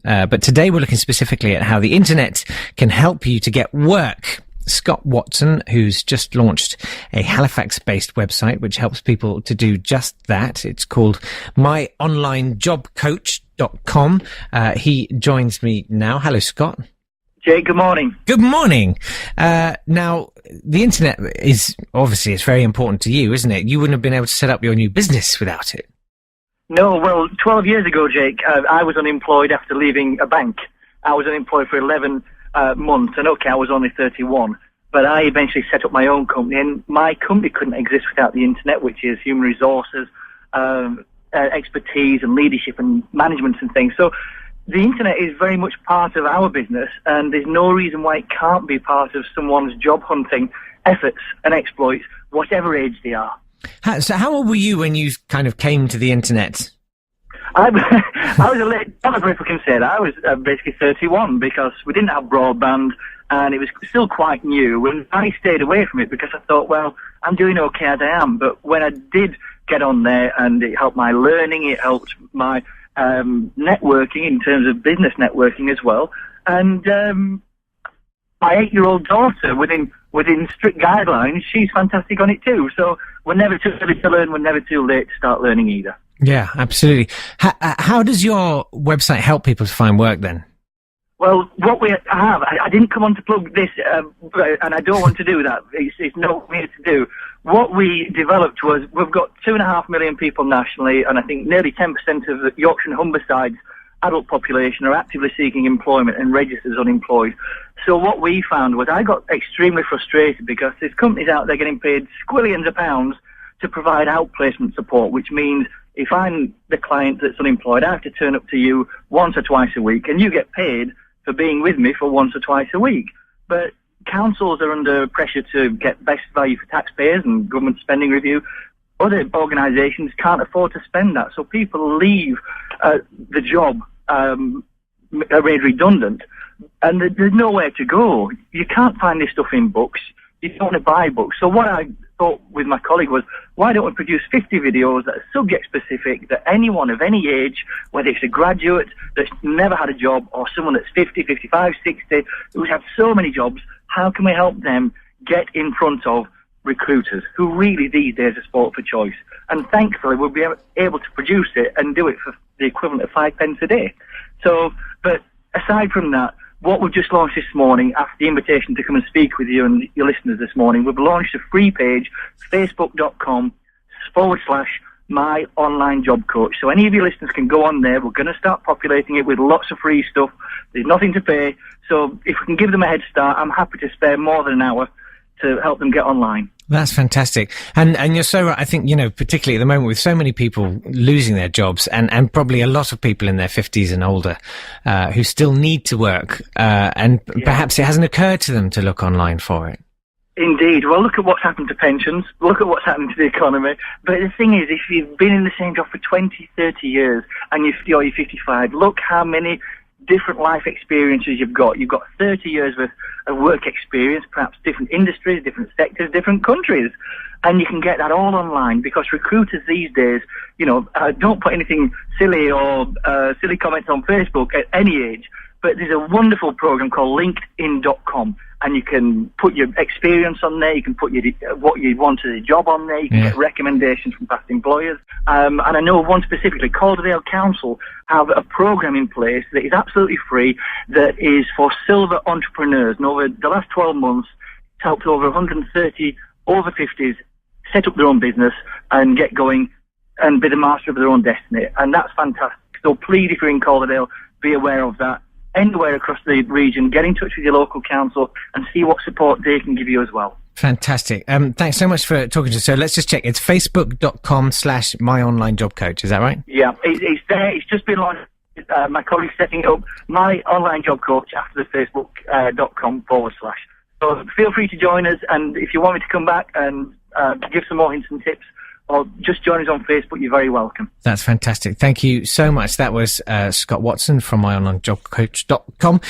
But today we're looking specifically at how the internet can help you to get work. Scott Watson, who's just launched a Halifax-based website which helps people to do just that. It's called MyOnlineJobCoach.com. He joins me now. Hello, Scott. Jay, good morning. Good morning. Now, the internet is obviously it's very important to you, isn't it? You wouldn't have been able to set up your new business without it. No, well, 12 years ago, Jake, I was unemployed after leaving a bank. I was unemployed for 11 months, and okay, I was only 31. But I eventually set up my own company, and my company couldn't exist without the internet, which is human resources, expertise and leadership and management and things. So the internet is very much part of our business, and there's no reason why it can't be part of someone's job hunting efforts and exploits, whatever age they are. So how old were you when you kind of came to the internet? I was a late, I don't know if I can say that. I was basically 31 because we didn't have broadband and it was still quite new, and I stayed away from it because I thought, well, I'm doing okay as I am. But when I did get on there, and it helped my learning, it helped my networking in terms of business networking as well. And my 8-year-old daughter, within strict guidelines, she's fantastic on it too. So we're never too early to learn, we're never too late to start learning either. Yeah, absolutely. How does your website help people to find work then? Well, what we have, I didn't come on to plug this, and I don't want to do that. It's not me to do. What we developed was, we've got 2.5 million people nationally, and I think nearly 10% of the Yorkshire and Humberside's adult population are actively seeking employment and registered as unemployed. So what we found was, I got extremely frustrated because there's companies out there getting paid squillions of pounds to provide outplacement support, which means if I'm the client that's unemployed, I have to turn up to you once or twice a week, and you get paid for being with me for once or twice a week. But councils are under pressure to get best value for taxpayers and government spending review. Other organisations can't afford to spend that, so people leave the job made redundant, and there's nowhere to go. You can't find this stuff in books. You don't want to buy books. So what I thought with my colleague was, why don't we produce 50 videos that are subject specific, that anyone of any age, whether it's a graduate that's never had a job or someone that's 50, 55, 60, who's had so many jobs, how can we help them get in front of recruiters who really these days are sport for choice? And thankfully we'll be able to produce it and do it for the equivalent of 5 pence a day. So, but aside from that, what we've just launched this morning, after the invitation to come and speak with you and your listeners this morning, we've launched a free page, facebook.com/MyOnlineJobCoach. So any of your listeners can go on there. We're going to start populating it with lots of free stuff. There's nothing to pay. So if we can give them a head start, I'm happy to spare more than an hour to help them get online. That's fantastic. And you're so right. I think, particularly at the moment with so many people losing their jobs and probably a lot of people in their 50s and older, who still need to work, and perhaps it hasn't occurred to them to look online for it. Indeed. Well, look at what's happened to pensions. Look at what's happened to the economy. But the thing is, if you've been in the same job for 20, 30 years and you're 55, look how many different life experiences you've got. You've got 30 years worth of work experience, perhaps different industries, different sectors, different countries. And you can get that all online, because recruiters these days, don't put anything silly or silly comments on Facebook at any age. But there's a wonderful program called LinkedIn.com, and you can put your experience on there, you can put what you want as a job on there, you can get recommendations from past employers. And I know one specifically, Calderdale Council have a program in place that is absolutely free, that is for silver entrepreneurs. And over the last 12 months, it's helped over 130 over 50s set up their own business and get going and be the master of their own destiny. And that's fantastic. So please, if you're in Calderdale, be aware of that. Anywhere across the region, get in touch with your local council and see what support they can give you as well. Fantastic. Thanks so much for talking to us. So let's just check. It's facebook.com/MyOnlineJobCoach. Is that right? Yeah, it's there. It's just been launched. My colleague's setting up MyOnlineJobCoach after the facebook.com/. So feel free to join us. And if you want me to come back and give some more hints and tips, or just join us on Facebook, you're very welcome. That's fantastic. Thank you so much. That was Scott Watson from MyOnlineJobCoach.com.